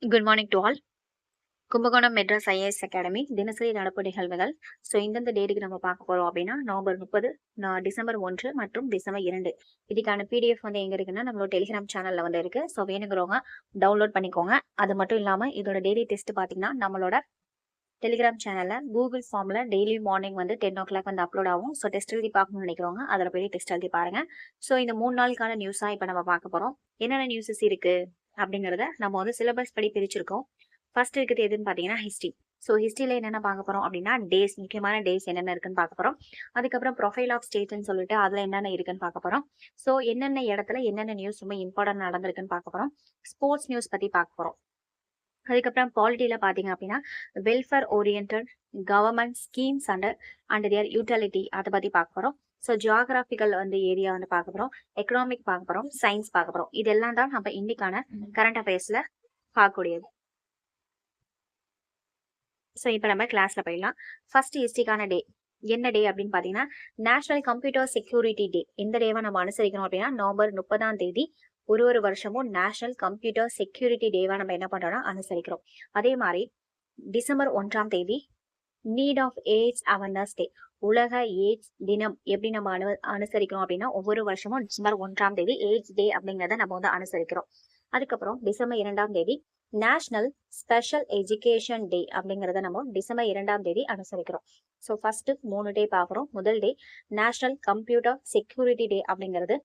Good morning to all. Kumbakonam Madras IAS academy தினசரி நடப்பு நிகழ்வுகள். ஸோ இந்தந்த டேட்டுக்கு நம்ம பார்க்க போகிறோம் அப்படின்னா நவம்பர் 30, டிசம்பர் 1 மற்றும் டிசம்பர் 2. இதுக்கான பிடிஎஃப் வந்து எங்கே இருக்குன்னா நம்மளோட டெலிகிராம் சேனலில் வந்து இருக்கு. ஸோ வேணுங்கிறவங்க டவுன்லோட் பண்ணிக்கோங்க. அது மட்டும் இல்லாமல் இதோட டெய்லி டெஸ்ட் பார்த்தீங்கன்னா நம்மளோட டெலிகிராம் சேனலில் கூகுள் ஃபார்மில் டெய்லி மார்னிங் வந்து 10 o'clock வந்து அப்லோட் ஆகும். ஸோ டெஸ்ட் எழுதி பார்க்கணும்னு நினைக்கிறவங்க அதில் போய் டெஸ்ட் எழுதி பாருங்க. ஸோ இந்த 3 நாளுக்கான நியூஸாக இப்போ நம்ம பார்க்க போகிறோம். என்னென்ன நியூஸஸ் இருக்கு அப்படிங்கிறத நம்ம வந்து சிலபஸ் படி பிரிச்சிருக்கோம். ஃபர்ஸ்ட் இருக்குது எதுன்னு பார்த்தீங்கன்னா ஹிஸ்ட்ரி. ஸோ ஹிஸ்ட்ரியில் என்னென்ன பார்க்க போகிறோம் அப்படின்னா டேஸ், முக்கியமான டேஸ் என்னென்ன இருக்குன்னு பார்க்க போகிறோம். அதுக்கப்புறம் ப்ரொஃபைல் ஆஃப் ஸ்டேட்ஸ்ன்னு சொல்லிட்டு அதில் என்னென்ன இருக்குன்னு பார்க்க போகிறோம். ஸோ என்னென்ன இடத்துல என்னென்ன நியூஸ் ரொம்ப இம்பார்ட்டன்ட் நடந்திருக்குன்னு பார்க்க போகிறோம். ஸ்போர்ட்ஸ் நியூஸ் பற்றி பார்க்க போகிறோம். அதுக்கப்புறம் பாலிட்டியில் பார்த்தீங்க அப்படின்னா welfare oriented government schemes and their utility அதை பற்றி பார்க்க போகிறோம். ஸோ ஜியாகிராபிக்கல் வந்து ஏரியா வந்து பார்க்க போகிறோம். எக்கனாமிக் பார்க்க போகிறோம். சயின்ஸ் பார்க்க போகிறோம். இதெல்லாம் தான் நம்ம இன்னைக்கான கரண்ட் அஃபேர்ஸில் பார்க்கக்கூடியது. ஸோ இப்போ நம்ம கிளாஸ்ல போயிடலாம். ஃபர்ஸ்ட் ஹிஸ்ட்ரிக்கான டே என்ன டே அப்படின்னு பார்த்தீங்கன்னா நேஷனல் கம்ப்யூட்டர் செக்யூரிட்டி டே. எந்த டேவை நம்ம அனுசரிக்கணும் அப்படின்னா நவம்பர் 30 ஒரு வருஷமும் நேஷனல் கம்ப்யூட்டர் செக்யூரிட்டி டேவா நம்ம என்ன பண்றோம்னா அனுசரிக்கிறோம். அதே மாதிரி December 1 need of AIDS awareness day, உலக எய்ட்ஸ் தினம் எப்படி நம்ம அனுசரிக்கிறோம் அப்படின்னா ஒவ்வொரு வருஷமும் டிசம்பர் 1 எய்ட்ஸ் டே அப்படிங்கிறத நம்ம வந்து அனுசரிக்கிறோம். அதுக்கப்புறம் December 2 national special education day அப்படிங்கிறத நம்ம டிசம்பர் 2 அனுசரிக்கிறோம். ஸோ ஃபர்ஸ்ட் 3 டே பார்க்குறோம். முதல் day national computer security day அப்படிங்கிறது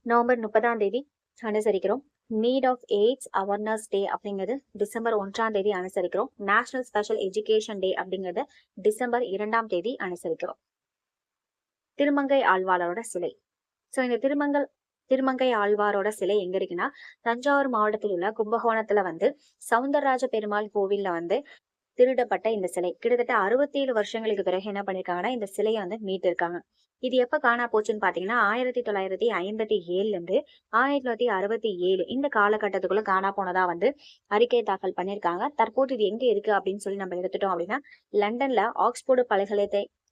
நவம்பர் 30 அனுசரிக்கிறோம். Need of AIDS awareness day அப்படிங்கிறது டிசம்பர் 1 அனுசரிக்கிறோம். நேஷனல் ஸ்பெஷல் எஜுகேஷன் டே அப்படிங்கிறது டிசம்பர் 2 அனுசரிக்கிறோம். திருமங்கை ஆழ்வாரோட சிலை. ஸோ இந்த திருமங்கை ஆழ்வாரோட சிலை எங்க இருக்குன்னா தஞ்சாவூர் மாவட்டத்தில் உள்ள கும்பகோணத்துல வந்து சவுந்தரராஜ பெருமாள் கோவில்ல வந்து திருடப்பட்ட இந்த சிலை கிட்டத்தட்ட 67 வருஷங்களுக்கு பிறகு என்ன பண்ணிருக்காங்கன்னா இந்த சிலையை வந்து மீட்டு இருக்காங்க. இது எப்ப காணா போச்சுன்னு பாத்தீங்கன்னா 1957 இருந்து 1967 இந்த காலகட்டத்துக்குள்ள காணா போனதா வந்து அறிக்கை தாக்கல் பண்ணிருக்காங்க. தற்போது இது எங்க இருக்கு அப்படின்னு சொல்லி நம்ம எடுத்துட்டோம் அப்படின்னா லண்டன்ல ஆக்ஸ்போர்டு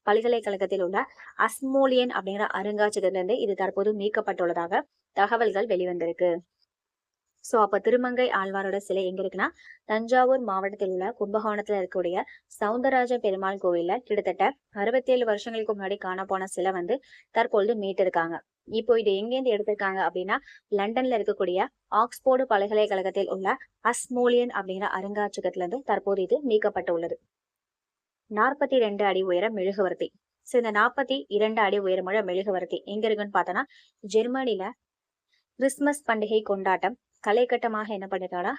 பல்கலைக்கழகத்தில் உள்ள அஸ்மோலியன் அப்படிங்கிற அருங்காட்சியகத்திலிருந்து இது தற்போது மீட்கப்பட்டுள்ளதாக தகவல்கள் வெளிவந்திருக்கு. சோ அப்ப திருமங்கை ஆழ்வாரோட சிலை எங்க இருக்குன்னா தஞ்சாவூர் மாவட்டத்தில் உள்ள கும்பகோணத்துல இருக்கக்கூடிய சவுந்தரராஜ பெருமாள் கோவில்ல கிட்டத்தட்ட 67 வருஷங்களுக்கு முன்னாடி காண போன சிலை வந்து தற்பொழுது மீட்டிருக்காங்க. இப்போ இது எங்கேருந்து எடுத்திருக்காங்க அப்படின்னா லண்டன்ல இருக்கக்கூடிய ஆக்ஸ்போர்டு பல்கலைக்கழகத்தில் உள்ள அஸ்மோலியன் அப்படிங்கிற அருங்காட்சியகத்துல இருந்து தற்போது இது மீட்கப்பட்டுள்ளது. 42 அடி உயர மெழுகுவர்த்தி. சோ இந்த 42 அடி உயரமுள்ள மெழுகுவர்த்தி எங்க இருக்குன்னு பார்த்தோன்னா ஜெர்மனில கிறிஸ்துமஸ் பண்டிகை கொண்டாட்டம் கலைக்கட்டமாக என்ன பண்ணிருக்காங்கன்னா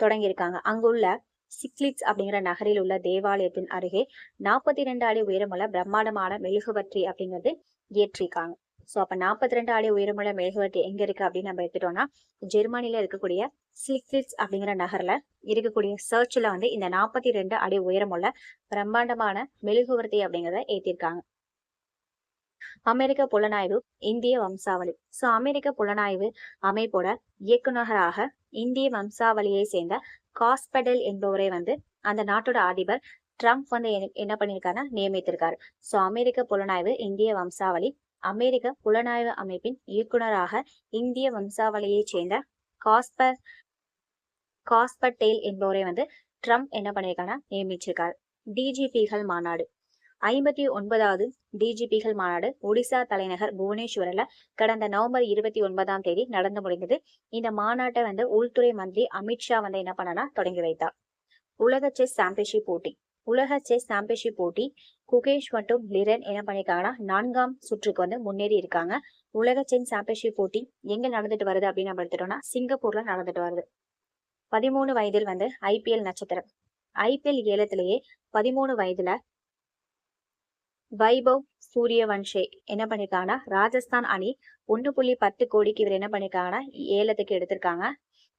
தொடங்கியிருக்காங்க. அங்குள்ள சிக்லிட்ஸ் அப்படிங்கிற நகரில் உள்ள தேவாலயத்தின் அருகே 42 அடி உயரமுள்ள பிரம்மாண்டமான மெழுகுவர்த்தி அப்படிங்கிறது ஏற்றிருக்காங்க. ஸோ அப்ப 42 அடி உயரமுள்ள மெழுகுவர்த்தி எங்க இருக்கு அப்படின்னு நம்ம எடுத்துட்டோம்னா ஜெர்மனில இருக்கக்கூடிய சிக்லிட்ஸ் அப்படிங்கிற நகர்ல இருக்கக்கூடிய சர்ச்சில் வந்து இந்த 42 அடி உயரமுள்ள பிரம்மாண்டமான மெழுகுவர்த்தி அப்படிங்கிறத ஏற்றிருக்காங்க. அமெரிக்க புலனாய்வு இந்திய வம்சாவளி. சோ அமெரிக்க புலனாய்வு அமைப்போட இயக்குநராக இந்திய வம்சாவளியை சேர்ந்த காஸ்பெடல் என்பவரை வந்து அந்த நாட்டோட அதிபர் ட்ரம்ப் வந்து என்ன பண்ணிருக்காருன்னா நியமித்திருக்காரு. சோ அமெரிக்க புலனாய்வு இந்திய வம்சாவளி அமெரிக்க புலனாய்வு அமைப்பின் இயக்குநராக இந்திய வம்சாவளியை சேர்ந்த காஸ்பெடல் என்பவரை வந்து ட்ரம்ப் என்ன பண்ணிருக்காருன்னா நியமிச்சிருக்காரு. டிஜிபிகள் மாநாடு 59வது டிஜிபிகள் மாநாடு ஒடிசா தலைநகர் புவனேஸ்வரில் கடந்த நவம்பர் 29 நடந்து முடிந்தது. இந்த மாநாட்டை வந்து உள்துறை மந்திரி அமித்ஷா வந்து என்ன பண்ணனா தொடங்கி வைத்தார். உலக செஸ் சாம்பியன்ஷிப் போட்டி குகேஷ் மற்றும் லிரன் என்ன பண்ணிருக்காங்கன்னா 4ஆம் சுற்றுக்கு வந்து முன்னேறி இருக்காங்க. உலக செஸ் சாம்பியன்ஷிப் போட்டி எங்க நடந்துட்டு வருது அப்படின்னு நம்ம எடுத்துட்டோம்னா சிங்கப்பூர்ல நடந்துட்டு வருது. 13 வயதில் வந்து ஐபிஎல் நட்சத்திரம். ஐபிஎல் ஏலத்திலேயே 13 வயதுல வைபவ் சூரியவன்ஷே என்ன பண்ணிருக்காங்கன்னா ராஜஸ்தான் அணி 1.10 கோடிக்கு இவர் என்ன பண்ணிருக்காங்கன்னா ஏலத்துக்கு எடுத்திருக்காங்க.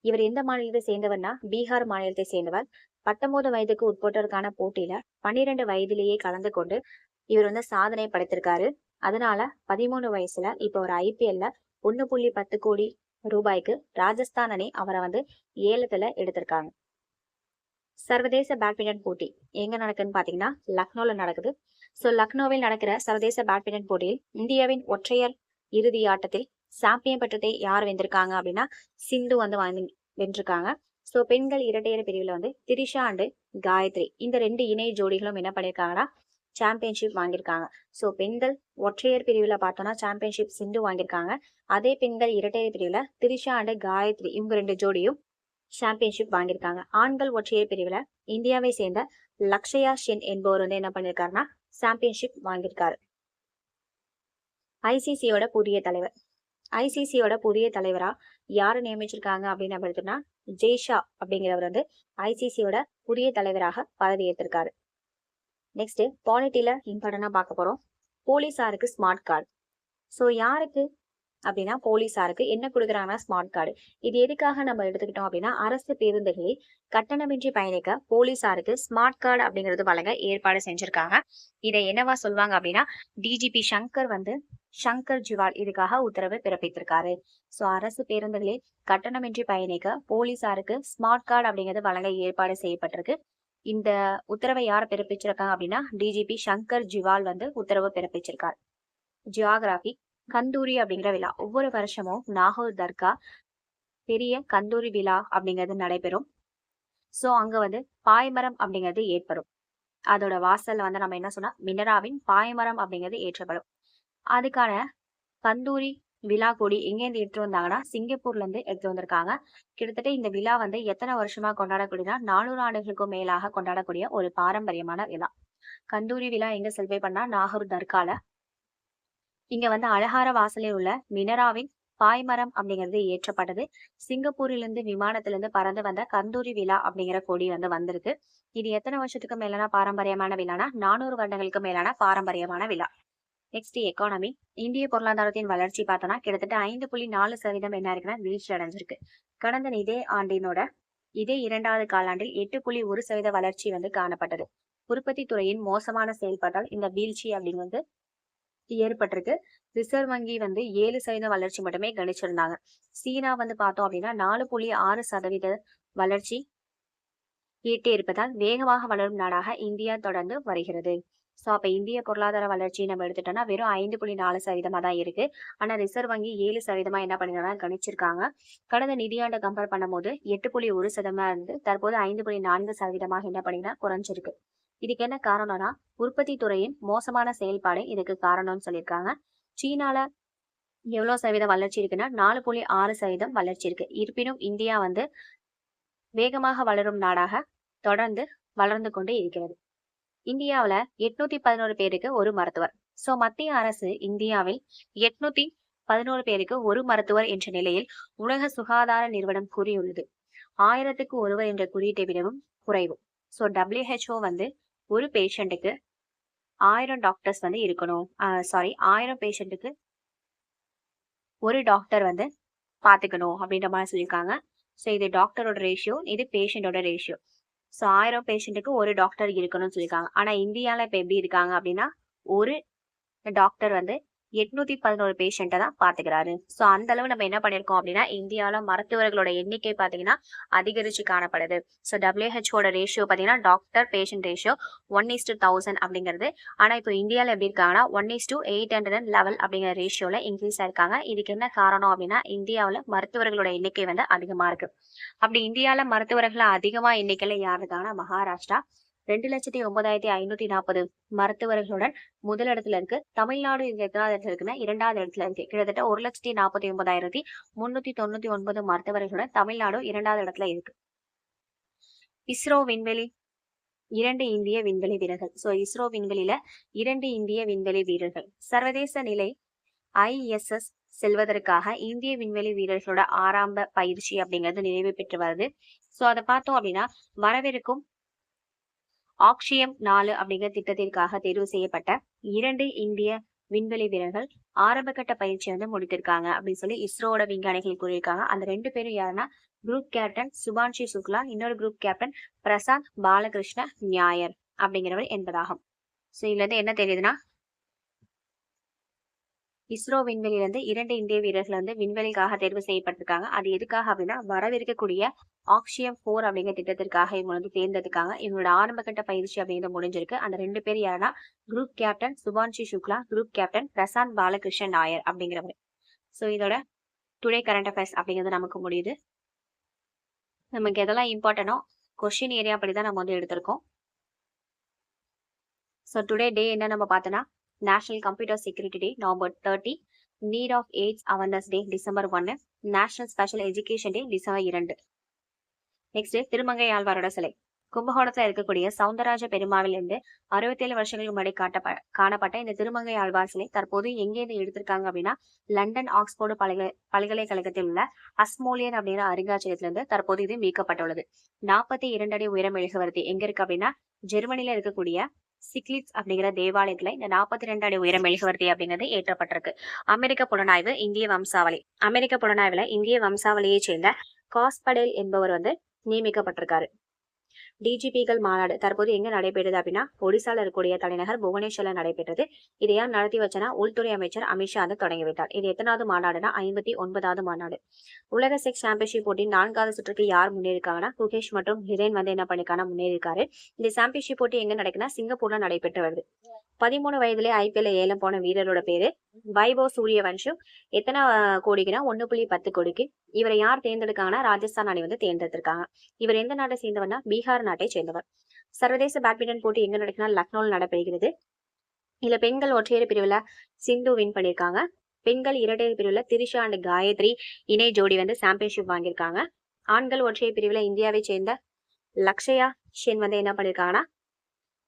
இவர் எந்த மாநிலத்தை சேர்ந்தவர்னா பீகார் மாநிலத்தை சேர்ந்தவர். 19 வயதுக்கு உட்பட்டோருக்கான போட்டியில 12 வயதிலேயே கலந்து கொண்டு இவர் வந்து சாதனை படைத்திருக்காரு. அதனால 13 வயசுல இப்ப ஒரு ஐபிஎல்ல 1.10 கோடி ரூபாய்க்கு ராஜஸ்தான் அணி அவரை வந்து ஏலத்துல எடுத்திருக்காங்க. சர்வதேச பேட்மிண்டன் போட்டி எங்க நடக்குதுன்னு பாத்தீங்கன்னா லக்னோல நடக்குது. சோ லக்னோவில் நடக்கிற சர்வதேச பேட்மிண்டன் போட்டியில் இந்தியாவின் ஒற்றையர் இறுதி ஆட்டத்தில் சாம்பியன் பட்டத்தை யார் வென்றிருக்காங்க அப்படின்னா சிந்து வந்து வென்றிருக்காங்க. ஸோ பெண்கள் இரட்டையர் பிரிவில் வந்து திரிஷா அண்டு காயத்ரி இந்த 2 இணை ஜோடிகளும் என்ன பண்ணியிருக்காங்கன்னா சாம்பியன்ஷிப் வாங்கியிருக்காங்க. ஸோ பெண்கள் ஒற்றையர் பிரிவில் பார்த்தோம்னா சாம்பியன்ஷிப் சிந்து வாங்கியிருக்காங்க. அதே பெண்கள் இரட்டையர் பிரிவில் திரிஷா அண்டு காயத்ரி இவங்க 2 ஜோடியும் சாம்பியன்ஷிப் வாங்கியிருக்காங்க. ஆண்கள் ஒற்றையர் பிரிவில் இந்தியாவை சேர்ந்த லக்ஷயா சென் என்பவர் வந்து என்ன பண்ணியிருக்காருன்னா சாம்பியன்ஷிப் வாங்கியிருக்காரு. ஐசிசியோட புதிய தலைவர் ஐசிசியோட புதிய தலைவரா யாரு நியமிச்சிருக்காங்க அப்படின்னு பார்த்தோம்னா ஜெய்ஷா அப்படிங்கிறவர் வந்து ஐசிசியோட புதிய தலைவராக பதவி ஏற்றிருக்காரு. நெக்ஸ்ட் பாலிட்டில இம்பார்ட்டண்டா பார்க்க போறோம். போலீஸாருக்கு ஸ்மார்ட் கார்டு. ஸோ யாருக்கு அப்படின்னா போலீஸாருக்கு என்ன கொடுக்குறாங்கன்னா ஸ்மார்ட் கார்டு. இது எதுக்காக நம்ம எடுத்துக்கிட்டோம் அப்படின்னா அரசு பேருந்துகளில் கட்டணமின்றி பயணிக்க போலீஸாருக்கு ஸ்மார்ட் கார்டு அப்படிங்கிறது வழங்க ஏற்பாடு செஞ்சிருக்காங்க. இதை என்னவா சொல்லுவாங்க அப்படின்னா டிஜிபி சங்கர் ஜிவால் இதுக்காக உத்தரவு பிறப்பித்திருக்காரு. ஸோ அரசு பேருந்துகளில் கட்டணமின்றி பயணிக்க போலீஸாருக்கு ஸ்மார்ட் கார்டு அப்படிங்கிறது வழங்க ஏற்பாடு செய்யப்பட்டிருக்கு. இந்த உத்தரவை யார் பிறப்பிச்சிருக்காங்க அப்படின்னா டிஜிபி சங்கர் ஜிவால் வந்து உத்தரவு பிறப்பிச்சிருக்காரு. ஜியோகிராபி கந்தூரி அப்படிங்கிற விழா ஒவ்வொரு வருஷமும் நாகூர் தர்கா பெரிய கந்தூரி விழா அப்படிங்கிறது நடைபெறும். ஸோ அங்க வந்து பாய்மரம் அப்படிங்கிறது ஏற்படும். அதோட வாசல்ல வந்து நம்ம என்ன சொன்னா மினராவின் பாய்மரம் அப்படிங்கிறது ஏற்றப்படும். அதுக்கான கந்தூரி விழா கொடி எங்கேருந்து எடுத்து வந்தாங்கன்னா சிங்கப்பூர்ல இருந்து எடுத்து வந்திருக்காங்க. கிட்டத்தட்ட இந்த விழா வந்து எத்தனை வருஷமா கொண்டாடக்கூடியனா 400 ஆண்டுகளுக்கும் மேலாக கொண்டாடக்கூடிய ஒரு பாரம்பரியமான விழா. கந்தூரி விழா எங்க செலிப்ரேட் பண்ணா நாகூர் தர்கால. இங்க வந்து அழகார வாசலில் உள்ள மினராவின் பாய்மரம் அப்படிங்கிறது ஏற்றப்பட்டது. சிங்கப்பூரிலிருந்து விமானத்திலிருந்து பறந்து வந்த கந்தூரி விழா அப்படிங்கிற கொடி வந்து வந்திருக்கு. இது எத்தனை வருஷத்துக்கு மேலான பாரம்பரியமான விழானா 400 வருடங்களுக்கு மேலான பாரம்பரியமான விழா. Next economy. இந்திய பொருளாதாரத்தின் வளர்ச்சி பார்த்தோம்னா கிட்டத்தட்ட 5.4% என்ன இருக்குன்னா வீழ்ச்சி அடைஞ்சிருக்கு. கடந்த இதே 2வது காலாண்டில் 8.1% வளர்ச்சி வந்து காணப்பட்டது. உற்பத்தி துறையின் மோசமான செயல்பாட்டால் இந்த வீழ்ச்சி அப்படிங்கிறது ஏற்பட்டிருக்கு. ரிசர்வ் வங்கி வந்து 7% வளர்ச்சி மட்டுமே கணிச்சிருந்தாங்க. சீனா வந்து பார்த்தோம் அப்படின்னா 4.6% வளர்ச்சி ஈட்டி இருப்பதால் வேகமாக வளரும் நாடாக இந்தியா தொடர்ந்து வருகிறது. ஸோ அப்ப இந்திய பொருளாதார வளர்ச்சி நம்ம எடுத்துட்டோம்னா வெறும் 5.4% தான் இருக்கு. ஆனா ரிசர்வ் வங்கி 7% என்ன பண்ணிருக்காங்க கணிச்சிருக்காங்க. கடந்த நிதியாண்டை கம்பேர் பண்ணும்போது 8.1% இருந்து தற்போது 5.4% என்ன பண்ணினா குறைஞ்சிருக்கு. இதுக்கு என்ன காரணம்னா உற்பத்தி துறையின் மோசமான செயல்பாடு இதுக்கு காரணம்னு சொல்லியிருக்காங்க. சீனால எவ்வளவு சதவீதம் வளர்ச்சி இருக்குன்னா 4.6% வளர்ச்சி இருக்கு. இருப்பினும் இந்தியா வந்து வேகமாக வளரும் நாடாக தொடர்ந்து வளர்ந்து கொண்டு இருக்கிறது. இந்தியாவில 811 பேருக்கு ஒரு மருத்துவர். சோ மத்திய அரசு இந்தியாவில் 811 பேருக்கு ஒரு மருத்துவர் என்ற நிலையில் உலக சுகாதார நிறுவனம் கூறியுள்ளது. 1000க்கு ஒருவர் என்ற குறியீட்டை விடவும் குறைவு. ஸோ WHO வந்து ஒரு பேஷண்ட்டுக்கு 1000 டாக்டர்ஸ் வந்து இருக்கணும். 1000 பேஷண்ட்டுக்கு ஒரு டாக்டர் வந்து பாத்துக்கணும் அப்படின்ற மாதிரி சொல்லியிருக்காங்க. ஸோ இது டாக்டரோட ரேஷியோ, இது பேஷண்டோட ரேஷியோ. ஸோ 1000 பேஷண்ட்டுக்கு ஒரு டாக்டர் இருக்கணும்னு சொல்லியிருக்காங்க. ஆனா இந்தியால இப்ப எப்படி இருக்காங்க அப்படின்னா ஒரு டாக்டர் வந்து 811 பேஷண்ட்டை தான் பாத்துக்கிறாரு. ஸோ அந்த அளவு நம்ம என்ன பண்ணிருக்கோம் அப்படின்னா இந்தியாவில மருத்துவர்களோட எண்ணிக்கை பாத்தீங்கன்னா அதிகரிச்சு காணப்படுது. ஸோ WHO ரேஷியோ பாத்தீங்கன்னா டாக்டர் பேஷண்ட் ரேஷியோ 1:1000 அப்படிங்கிறது. ஆனா இப்போ இந்தியாவில எப்படி இருக்காங்கன்னா 1:811 அப்படிங்கிற ரேஷியோல இன்க்ரீஸ் ஆயிருக்காங்க. இதுக்கு என்ன காரணம் அப்படின்னா இந்தியாவில மருத்துவர்களோட எண்ணிக்கை வந்து அதிகமா இருக்கு. அப்படி இந்தியாவில மருத்துவர்கள் அதிகமா எண்ணிக்கையில யார் இருக்காங்கன்னா மகாராஷ்டிரா 2,09,540 மருத்துவர்களுடன் முதலிடத்துல இருக்கு. தமிழ்நாடு எத்தனாவது இடத்துல இருக்குன்னா 2வது இடத்துல இருக்கு. கிட்டத்தட்ட 1,49,399 மருத்துவர்களுடன் தமிழ்நாடு 2வது இடத்துல இருக்கு. இஸ்ரோ விண்வெளி 2 இந்திய விண்வெளி வீரர்கள். சோ இஸ்ரோ விண்வெளியில 2 இந்திய விண்வெளி வீரர்கள். சர்வதேச நிலை ISS செல்வதற்காக இந்திய விண்வெளி வீரர்களோட ஆரம்ப பயிற்சி அப்படிங்கிறது நிறைவு பெற்று வருது. சோ அதை பார்த்தோம் அப்படின்னா வரவிருக்கும் ஆக்சியம் 4 அப்படிங்கிற திட்டத்திற்காக தேர்வு செய்யப்பட்ட 2 இந்திய விண்வெளி வீரர்கள் ஆரம்ப கட்ட பயிற்சி வந்து முடித்திருக்காங்க அப்படின்னு சொல்லி இஸ்ரோட விஞ்ஞானிகள் கூறியிருக்காங்க. அந்த 2 பேரும் யாருன்னா குரூப் கேப்டன் சுபான்ஷி சுக்லா, இன்னொரு குரூப் கேப்டன் பிரசாந்த் பாலகிருஷ்ண நியாயர் அப்படிங்கிறவர் என்பதாகும். சோ இதுல இருந்து என்ன தெரியுதுன்னா இஸ்ரோ விண்வெளியில இருந்து 2 இந்திய வீரர்கள் வந்து விண்வெளிக்காக தேர்வு செய்யப்பட்டிருக்காங்க. அது எதுக்காக அப்படின்னா வரவிருக்கக்கூடிய ஆக்சியம் 4 அப்படிங்கிற திட்டத்திற்காக இவங்க வந்து தேர்ந்தெடுக்காங்க. இவங்களோட ஆரம்ப கட்ட பயிற்சி அப்படிங்கிறது முடிஞ்சிருக்கு. அந்த 2 பேர் யாருன்னா group captain Shubhanshu Shukla, group captain Prashanth Balakrishnan Nair அப்படிங்கிறவர். சோ இதோட டுடே கரண்ட் அஃபேர்ஸ் அப்படிங்கிறது நமக்கு முடியுது. நமக்கு எதெல்லாம் இம்பார்ட்டனோ கொஸ்டின் ஏரியா படி தான் நம்ம வந்து எடுத்திருக்கோம். ஸோ டுடே டே என்ன நம்ம பார்த்தோன்னா national computer security day November 30, need of AIDS awareness day December 1, national special education day December 2. Next Thirumangai ஆழ்வாரோட சிலை கும்பகோணத்துல இருக்கக்கூடிய சவுந்தரராஜ பெருமாவிலிருந்து 67 வருஷங்களுக்கு முன்னாடி காணப்பட்ட இந்த திருமங்கை ஆழ்வார் சிலை தற்போது எங்கேருந்து எடுத்திருக்காங்க அப்படின்னா லண்டன் ஆக்ஸ்போர்டு பல்கலைக்கழகத்தில் உள்ள அஸ்மோலியன் அப்படிங்கிற அருங்காட்சியகத்திலிருந்து தற்போது இது மீட்கப்பட்டுள்ளது. 42 அடி உயரம் மெழுகுவர்த்தி எங்க இருக்கு அப்படின்னா ஜெர்மனில இருக்கக்கூடிய சிக்லிட்ஸ் அப்படிங்கிற தேவாலயத்துல இந்த 42 அடி உயரம் மெழுகுவர்த்தி அப்படிங்கிறது ஏற்றப்பட்டிருக்கு. அமெரிக்க புலனாய்வுல இந்திய வம்சாவளியை சேர்ந்த காஸ்படேல் என்பவர் வந்து நியமிக்கப்பட்டிருக்காரு. டிஜிபிகள் மாநாடு தற்போது எங்க நடைபெறுது அப்படின்னா ஒடிசால இருக்கக்கூடிய தலைநகர் புவனேஸ்வர்ல நடைபெற்றது. இதை யார் நடத்தி வச்சனா உள்துறை அமைச்சர் அமித்ஷா வந்து தொடங்கி வைத்தார். இது எத்தனாவது மாநாடுனா 59வது மாநாடு. உலக செக்ஸ் சாம்பியன்ஷிப் போட்டியின் 4வது சுற்றுக்கு யார் முன்னேறிருக்காங்கன்னா குகேஷ் மற்றும் ஹிரேன் வந்து என்ன பண்ணிருக்காங்க முன்னேறிருக்காரு. இந்த சாம்பியன்ஷிப் போட்டி எங்க நடக்குன்னா சிங்கப்பூர்ல நடைபெற்று வருது. 13 வயதுல ஐபிஎல் ஏலம் போன வீரரோட பேரு வைபவ் சூரியவன்ஷு. எத்தனை கோடிக்குன்னா 1.10 கோடிக்கு. இவரை யார் தேர்ந்தெடுக்காங்கன்னா ராஜஸ்தான் அணி வந்து தேர்ந்தெடுத்திருக்காங்க. இவர் எந்த நாட்டை சேர்ந்தவர்னா பீகார் நாட்டை சேர்ந்தவர். சர்வதேச பேட்மிண்டன் போட்டி எங்க நடக்குன்னா லக்னோவில் நடைபெறுகிறது. இதுல பெண்கள் ஒற்றையர் பிரிவுல சிந்து வின் பண்ணிருக்காங்க. பெண்கள் இரட்டையர் பிரிவுல திரிஷா அண்ட் காயத்ரி இணை ஜோடி வந்து சாம்பியன்ஷிப் வாங்கியிருக்காங்க. ஆண்கள் ஒற்றையர் பிரிவுல இந்தியாவை சேர்ந்த லக்ஷயா ஷென் வந்து என்ன பண்ணிருக்காங்கன்னா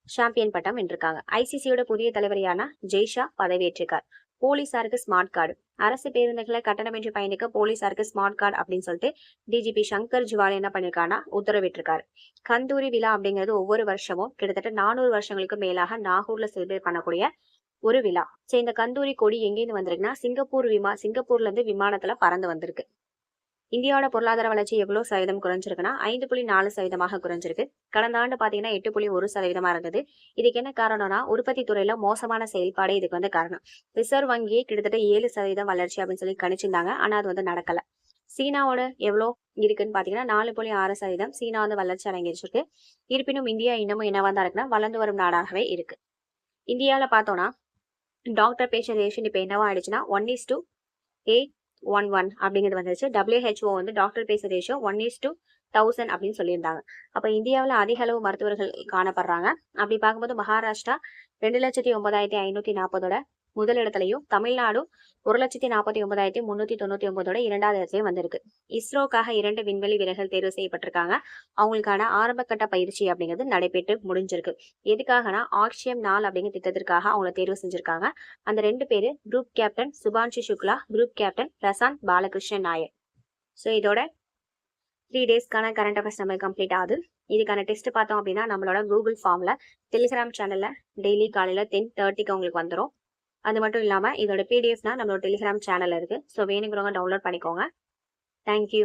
சாம்பியன் பட்டம் வென்றிருக்காங்க. ஐசிசியோட புதிய தலைவர் யாருன்னா ஜெய்ஷா பதவியேற்றிருக்கார். போலீசாருக்கு ஸ்மார்ட் கார்டு அரசு பேருந்துகளை கட்டணமின்றி பயணிக்க போலீசாருக்கு ஸ்மார்ட் கார்டு அப்படின்னு சொல்லிட்டு டிஜிபி சங்கர் ஜிவால் என்ன பண்ணிருக்காருன்னா உத்தரவிட்டிருக்காரு. கந்தூரி விழா அப்படிங்கிறது ஒவ்வொரு வருஷமும் கிட்டத்தட்ட 400 வருஷங்களுக்கு மேலாக நாகூர்ல செலிப்ரேட் பண்ணக்கூடிய ஒரு விழா. சரி, இந்த கந்தூரி கொடி எங்கேருந்து வந்திருக்குன்னா சிங்கப்பூர்ல இருந்து விமானத்துல பறந்து வந்திருக்கு. இந்தியாவோட பொருளாதார வளர்ச்சி எவ்வளவு சதவீதம் குறைஞ்சிருக்குன்னா 5.4% குறைஞ்சிருக்கு. கடந்த ஆண்டு பாத்தீங்கன்னா 8.1% இருந்தது. இதுக்கு என்ன காரணம்னா உற்பத்தி துறையில மோசமான செயல்பாடு இதுக்கு வந்து காரணம். ரிசர்வ் வங்கியே கிட்டத்தட்ட 7% வளர்ச்சி அப்படின்னு சொல்லி கணிச்சிருந்தாங்க. ஆனா அது வந்து நடக்கல. சீனாவோட எவ்வளோ இருக்குன்னு பாத்தீங்கன்னா 4.6% சீனா வந்து வளர்ச்சி அடைஞ்சிருக்கு. இருப்பினும் இந்தியா இன்னமும் என்னவா தான் இருக்குன்னா வளர்ந்து வரும் நாடாகவே இருக்கு. இந்தியாவில பார்த்தோம்னா டாக்டர் பேஷண்ட் ரேஷன் இப்ப என்னவா ஆயிடுச்சுன்னா 1:811 அப்படிங்கிறது வந்துருச்சு. WHO வந்து டாக்டர் பேஷண்ட் ரேஷியோ 1:1000 அப்படின்னு சொல்லியிருந்தாங்க. அப்ப இந்தியாவில் அதிக அளவு மருத்துவர்கள் காணப்படுறாங்க. அப்படி பார்க்கும்போது மகாராஷ்டிரா 2,09,540 முதல் இடத்துலையும் தமிழ்நாடு 1,49,399 2வது இடத்துலயும் வந்திருக்கு. இஸ்ரோக்காக 2 விண்வெளி வீரர்கள் தேர்வு செய்யப்பட்டிருக்காங்க. அவங்களுக்கான ஆரம்ப கட்ட பயிற்சி அப்படிங்கிறது நடைபெற்று முடிஞ்சிருக்கு. எதுக்காகனா ஆக்சியம் 4 அப்படிங்கிற திட்டத்திற்காக அவங்களை தேர்வு செஞ்சிருக்காங்க. அந்த 2 பேரு group captain Shubhanshu Shukla, group captain Prashanth Balakrishnan Nair. So இதோட 3 டேஸ்க்கான கரண்ட் அஃபேர்ஸ் நம்ம கம்ப்ளீட் ஆகுது. இதுக்கான டெஸ்ட் பார்த்தோம் அப்படின்னா நம்மளோட கூகுள் ஃபார்ம்ல டெலிகிராம் சேனல்ல டெய்லி காலையில 10:30க்கு உங்களுக்கு வந்துடும். அது மட்டும் இல்லாம இதோட பிடிஎஃப்னா நம்மளோட டெலிகிராம் சேனல் இருக்கு. ஸோ வேணுங்கிறவங்க டவுன்லோட் பண்ணிக்கோங்க. தேங்க்யூ.